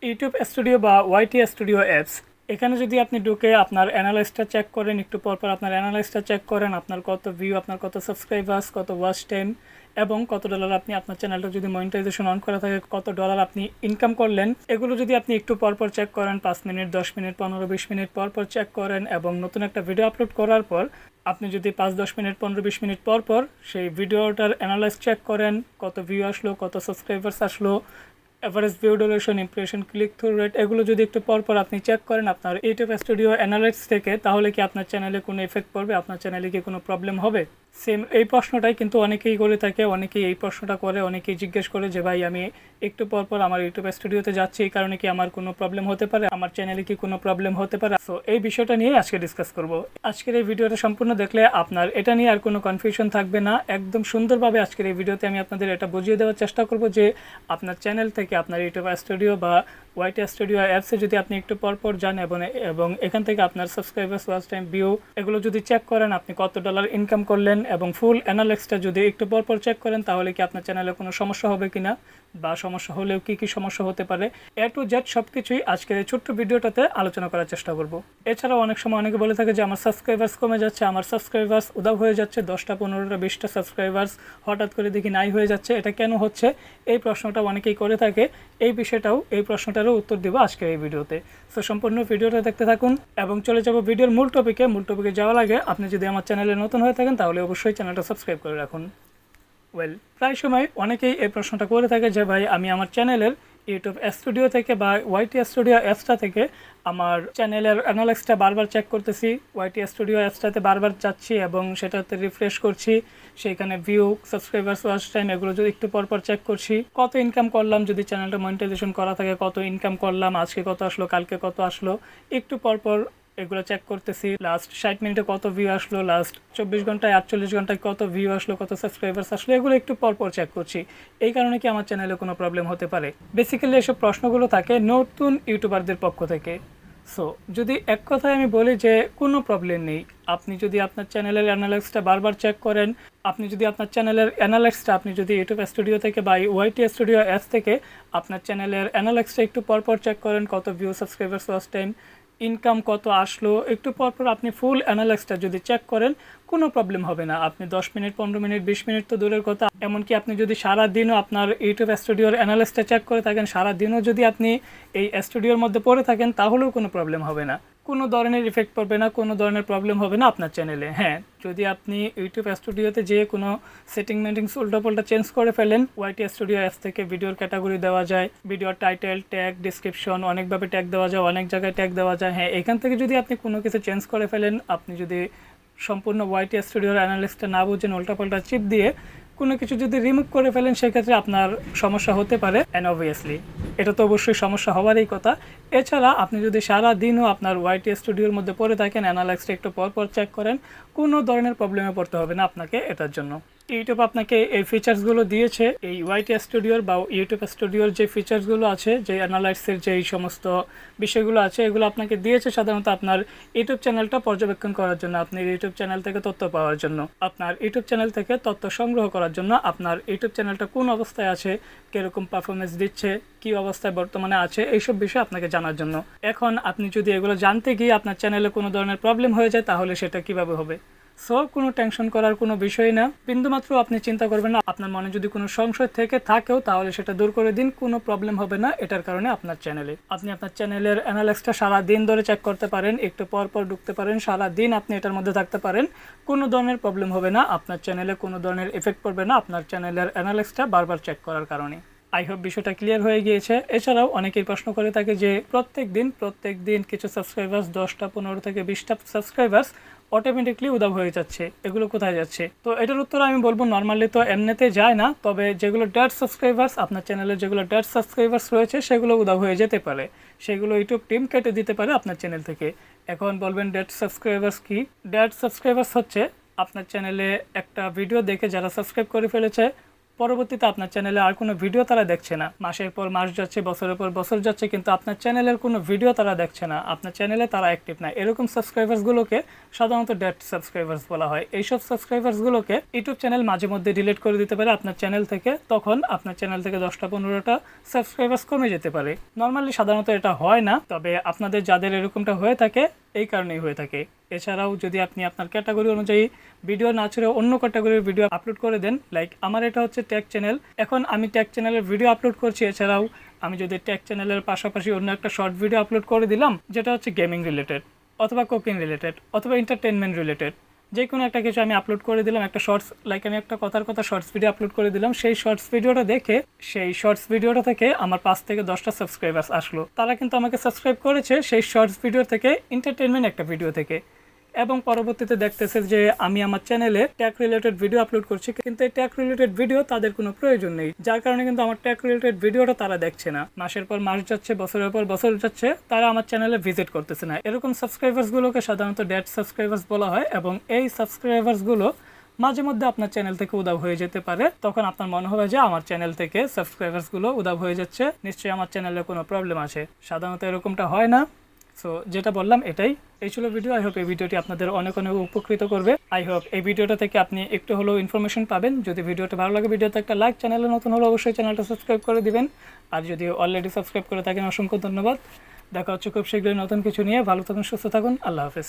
YouTube studio বা YT studio apps, এখানে যদি আপনি ঢুকে আপনার অ্যানালাইসটা চেক করেন, একটু পরপর আপনার অ্যানালাইসটা চেক করেন, আপনার কত ভিউ, আপনার কত সাবস্ক্রাইবার্স, কত ওয়াচ টাইম এবং কত ডলার আপনি আপনার চ্যানেলটা যদি মনিটাইজেশন অন করা থাকে কত ডলার আপনি ইনকাম করলেন, এগুলো যদি আপনি একটু পরপর চেক করেন, 5 মিনিট, 10 মিনিট, 15-20 মিনিট পরপর চেক করেন এবং নতুন একটা ভিডিও আপলোড করার পর আপনি যদি 5-10 মিনিট, 15-20 মিনিট পরপর সেই ভিডিওটার অ্যানালাইস চেক করেন, কত ভিউ আসলো, কত সাবস্ক্রাইবার্স আসলো, average view duration, impression, click through rate, এগুলো যদি একটু পরপর আপনি চেক করেন আপনার ইউটিউব স্টুডিও অ্যানালাইটিক্স থেকে, তাহলে কি আপনার চ্যানেলে কোনো এফেক্ট পড়বে, আপনার চ্যানেলে কি কোনো প্রবলেম হবে? সেম এই প্রশ্নটাই কিন্তু অনেকেই করে থাকে, অনেকেই এই প্রশ্নটা করে, অনেকেই জিজ্ঞেস করে যে ভাই আমি একটু পরপর আমার ইউটিউব স্টুডিওতে যাচ্ছি, এই কারণে কি আমার কোনো প্রবলেম হতে পারে, আমার চ্যানেলে কি কোনো প্রবলেম হতে পারে? সো এই বিষয়টা নিয়ে আজকে ডিসকাস করব। আজকের এই ভিডিওটা সম্পূর্ণ দেখলে আপনার এটা নিয়ে আর কোনো কনফিউশন থাকবে না। একদম সুন্দরভাবে আজকের এই ভিডিওতে আমি আপনাদের এটা বুঝিয়ে দেওয়ার চেষ্টা করব যে আপনার চ্যানেল থেকে আপনার ইউটিউব স্টুডিও বা ওয়াইটি স্টুডিও অ্যাপসে যদি আপনি একটু পরপর যান এবং এখান থেকে আপনার সাবস্ক্রাইবার্স, ওয়াচ টাইম, ভিউ এগুলো যদি চেক করেন, আপনি কত ডলার ইনকাম করলেন এবং ফুল অ্যানালাইসিসটা যদি একটু পরপর চেক করেন, তাহলে কি আপনার চ্যানেলে কোনো সমস্যা হবে কিনা বা সমস্যা হলেও কি কি সমস্যা হতে পারে, এ টু জেড সব কিছুই আজকের এই ছোট্ট ভিডিওটাতে আলোচনা করার চেষ্টা করব। এছাড়াও অনেক সময় অনেকে বলে থাকে যে আমার সাবস্ক্রাইবার্স কমে যাচ্ছে, আমার সাবস্ক্রাইবার্স উধাও হয়ে যাচ্ছে, 10টা, 15টা, 20টা সাবস্ক্রাইবার্স হঠাৎ করে দেখি নাই হয়ে যাচ্ছে, এটা কেন হচ্ছে? এই প্রশ্নটা অনেকেই করে থাকে। এই বিষয়টাও, এই প্রশ্নটারও উত্তর দেবো আজকের এই ভিডিওতে। সো সম্পূর্ণ ভিডিওটা দেখতে থাকুন এবং চলে যাব ভিডিওর মূল টপিকে যাওয়ার আগে আপনি যদি আমার চ্যানেলে নতুন হয়ে থাকেন তাহলে অবশ্যই চ্যানেলটা সাবস্ক্রাইব করে রাখুন। প্রায় সময় অনেকেই এই প্রশ্নটা করে থাকে যে ভাই আমি আমার চ্যানেলের ইউটিউব স্টুডিও থেকে বা ওয়াইটি স্টুডিও অ্যাপসটা থেকে আমার চ্যানেলের অ্যানালাইসিসটা বারবার চেক করতেছি, ওয়াইটি স্টুডিও অ্যাপসটাতে বারবার যাচ্ছি এবং সেটাতে রিফ্রেশ করছি, সেইখানে ভিউ, সাবস্ক্রাইবার্স, ওয়াচ টাইম এগুলো যদি একটু পরপর চেক করছি, কত ইনকাম করলাম, যদি চ্যানেলটা মনিটাইজেশন করা থাকে কত ইনকাম করলাম, আজকে কত আসলো, কালকে কত আসলো, একটু পরপর এগুলো চেক করতেছি, লাস্ট 60 মিনিটে কত ভিউ আসলো, লাস্ট 24 ঘন্টায়, 48 ঘন্টায় কত ভিউ আসলো, কত সাবস্ক্রাইবার্স আসলো, এগুলো একটু পরপর চেক করছি। এই কারণে কি আমার চ্যানেলে কোনো প্রবলেম হতে পারে? বেসিক্যালি এসব প্রশ্নগুলো থাকে নতুন ইউটিউবারদের পক্ষ থেকে। সো যদি এক কথায় আমি বলি যে কোনো প্রবলেম নেই, আপনি যদি আপনার চ্যানেলের অ্যানালাইসিসটা বারবার চেক করেন, আপনি যদি আপনার চ্যানেলের অ্যানালাইসিসটা আপনি যদি ইউটিউব স্টুডিও থেকে বা ওয়াইটি স্টুডিও অ্যাপস থেকে আপনার চ্যানেলের অ্যানালাইসিসটা একটু পরপর চেক করেন, কত view, subscribers, watch time, income কত আসলো, একটু পরপর আপনি ফুল অ্যানালাইসিসটা যদি চেক করেন, কোনো প্রবলেম হবে না। আপনি 10 মিনিট, 15 মিনিট, 20 মিনিট তো দূরের কথা, এমনকি আপনি যদি সারাদিনও আপনার ইউটিউব স্টুডিওর অ্যানালাইসিসটা চেক করে থাকেন, সারাদিনও যদি আপনি এই স্টুডিওর মধ্যে পড়ে থাকেন, তাহলেও কোনো প্রবলেম হবে না, কোনো ধরনের ইফেক্ট পড়বে না, কোনো ধরনের প্রবলেম হবে না আপনার চ্যানেলে। হ্যাঁ, যদি আপনি ইউটিউব স্টুডিওতে যেয়ে কোনো সেটিংস উল্টাপাল্টা চেঞ্জ করে ফেলেন, ওয়াইটি স্টুডিও অ্যাপস থেকে ভিডিওর ক্যাটাগরি দেওয়া যায়, ভিডিওর টাইটেল, ট্যাগ, ডিসক্রিপশন, অনেকভাবে ট্যাগ দেওয়া যায়, অনেক জায়গায় ট্যাগ দেওয়া যায়। হ্যাঁ, এখান থেকে যদি আপনি কোনো কিছু চেঞ্জ করে ফেলেন, আপনি যদি সম্পূর্ণ ওয়াইটি স্টুডিওর অ্যানালিস্টটা না বুঝেন, উল্টাপাল্টা চিপ দিয়ে কোনো কিছু যদি রিমুভ করে ফেলেন, সেক্ষেত্রে আপনার সমস্যা হতে পারে। অ্যান্ড অবভিয়াসলি এটা তো অবশ্যই সমস্যা হওয়ারই কথা। এছাড়া আপনি যদি সারা দিনও আপনার ওয়াইটি স্টুডিওর মধ্যে পড়ে থাকেন, অ্যানালাইসিসটা একটু পরপর চেক করেন, কোনো ধরনের প্রবলেমে পড়তে হবে না আপনাকে এটার জন্য। ইউটিউব আপনাকে এই ফিচার্সগুলো দিয়েছে, এই ওয়াইটি স্টুডিওর বা ইউটিউব স্টুডিওর যে ফিচার্সগুলো আছে, যে অ্যানালাইসিসের যে এই সমস্ত বিষয়গুলো আছে, এগুলো আপনাকে দিয়েছে সাধারণত আপনার ইউটিউব চ্যানেলটা পর্যবেক্ষণ করার জন্য, আপনার ইউটিউব চ্যানেল থেকে তথ্য পাওয়ার জন্য, আপনার ইউটিউব চ্যানেল থেকে তথ্য সংগ্রহ করার জন্য, আপনার ইউটিউব চ্যানেলটা কোন অবস্থায় আছে, কীরকম পারফরমেন্স দিচ্ছে, কী অবস্থায় বর্তমানে আছে, এইসব বিষয় আপনাকে জানার জন্য। এখন আপনি যদি এগুলো জানতে গিয়ে আপনার চ্যানেলে কোনো ধরনের প্রবলেম হয়ে যায়, তাহলে সেটা কিভাবে হবে? সো কোনো টেনশন করার কোনো বিষয় না, বিন্দুমাত্র আপনি চিন্তা করবেন না। আপনার মনে যদি কোনো সংশয় থেকে থাকেও তাহলে সেটা দূর করে দিন, কোনো প্রবলেম হবে না এটার কারণে আপনার চ্যানেলে। আপনি আপনার চ্যানেলের অ্যানালাইসিসটা সারা দিন ধরে চেক করতে পারেন, একটু পর ঢুকতে পারেন, সারা দিন আপনি এটার মধ্যে থাকতে পারেন, কোনো ধরনের প্রবলেম হবে না, আপনার চ্যানেলে কোনো ধরনের এফেক্ট পড়বে না আপনার চ্যানেলের অ্যানালাইসিসটা বারবার চেক করার কারণে। আই হোপ বিষয়টা ক্লিয়ার হয়ে গিয়েছে। এছাড়াও অনেকেই প্রশ্ন করে থাকে যে প্রত্যেক দিন কিছু সাবস্ক্রাইবার্স, 10টা, 15 থেকে 20টা সাবস্ক্রাইবার্স অটোমেটিকলি উধাও হয়ে যাচ্ছে, এগুলো কোথায় যাচ্ছে? তো এটার উত্তর আমি বলবো নর্মালি তো এমনিতে যায় না, তবে যেগুলো ডেড সাবস্ক্রাইবার্স, আপনার চ্যানেলে যেগুলো ডেড সাবস্ক্রাইবার্স রয়েছে সেগুলো উধাও হয়ে যেতে পারে, সেগুলো ইউটিউব টিম কেটে দিতে পারে আপনার চ্যানেল থেকে। এখন বলবেন ডেড সাবস্ক্রাইবার্স কি? ডেড সাবস্ক্রাইবার্স হচ্ছে আপনার চ্যানেলে একটা ভিডিও দেখে যারা সাবস্ক্রাইব করে ফেলেছে, পরবর্তীতে আপনার চ্যানেলে আর কোনো ভিডিও তারা দেখছে না। মাসের পর মাস যাচ্ছে, বছরের পর বছর যাচ্ছে, কিন্তু আপনার চ্যানেলের কোনো ভিডিও তারা দেখছে না, আপনার চ্যানেলে তারা অ্যাক্টিভ না। এরকম সাবস্ক্রাইবার্সগুলোকে সাধারণত ডেড সাবস্ক্রাইবার্স বলা হয়। এইসব সাবস্ক্রাইবার্সগুলোকে ইউটিউব চ্যানেল মাঝে মধ্যে ডিলিট করে দিতে পারে আপনার চ্যানেল থেকে। তখন আপনার চ্যানেল থেকে 10-15টা সাবস্ক্রাইবার্স কমে যেতে পারে। নর্মালি সাধারণত এটা হয় না, তবে আপনাদের যাদের এরকমটা হয়ে থাকে এই কারণেই হয়ে থাকে। এছাড়াও যদি আপনি আপনার ক্যাটাগরি অনুযায়ী ভিডিও না ছেড়ে অন্য ক্যাটাগরির ভিডিও আপলোড করে দেন, লাইক আমার এটা হচ্ছে টেক চ্যানেল, এখন আমি টেক চ্যানেলের ভিডিও আপলোড করছি। এছাড়াও আমি যদি টেক চ্যানেলের পাশাপাশি অন্য একটা শর্ট ভিডিও আপলোড করে দিলাম যেটা হচ্ছে গেমিং রিলেটেড অথবা কুকিং রিলেটেড অথবা এন্টারটেনমেন্ট রিলেটেড, যে কোনো একটা কিছু আমি আপলোড করে দিলাম, একটা শর্টস, লাইক আমি একটা কথার কথা শর্টস ভিডিও আপলোড করে দিলাম, সেই শর্টস ভিডিওটা দেখে সেই শর্টস ভিডিওটা থেকে আমার 5 থেকে 10টা সাবস্ক্রাইবার্স আসলো। তারা কিন্তু আমাকে সাবস্ক্রাইব করেছে সেই শর্টস ভিডিও থেকে, এন্টারটেনমেন্ট একটা ভিডিও থেকে, এবং পরবর্তীতে দেখতেছে যে আমি আমার চ্যানেলে ট্যাগ রিলেটেড ভিডিও আপলোড করছি, কিন্তু এই ট্যাগ রিলেটেড ভিডিও তাদের কোনো প্রয়োজন নেই, যার কারণে কিন্তু আমার ট্যাগ রিলেটেড ভিডিওটা তারা দেখছে না। মাসের পর মাস যাচ্ছে, বছরের পর বছর যাচ্ছে, তারা আমার চ্যানেলে ভিজিট করতেছে না। এরকম সাবস্ক্রাইবার্সগুলোকে সাধারণত ডেড সাবস্ক্রাইবার্স বলা হয়, এবং এই সাবস্ক্রাইবার্সগুলো মাঝে মধ্যে আপনার চ্যানেল থেকে উধাও হয়ে যেতে পারে। তখন আপনার মনে হবে যে আমার চ্যানেল থেকে সাবস্ক্রাইবার্সগুলো উধাও হয়ে যাচ্ছে, নিশ্চয়ই আমার চ্যানেলে কোনো প্রবলেম আছে। সাধারণত এরকমটা হয় না। সো যেটা বললাম এটাই, এই ছিল ভিডিও। আই হোপ এই ভিডিওটি আপনাদের অনেক অনেক উপকৃত করবে। আই হোপ এই ভিডিওটা থেকে আপনি একটু হলেও ইনফরমেশন পাবেন। যদি ভিডিওটা ভালো লাগে, ভিডিওতে একটা লাইক, চ্যানেলে নতুন হলে অবশ্যই চ্যানেলটা সাবস্ক্রাইব করে দিবেন। আর যদি অলরেডি সাবস্ক্রাইব করে থাকেন, অসংখ্য ধন্যবাদ। দেখা হচ্ছে খুব শীঘ্রই নতুন কিছু নিয়ে। ভালো থাকুন, সুস্থ থাকুন, আল্লাহ হাফেজ।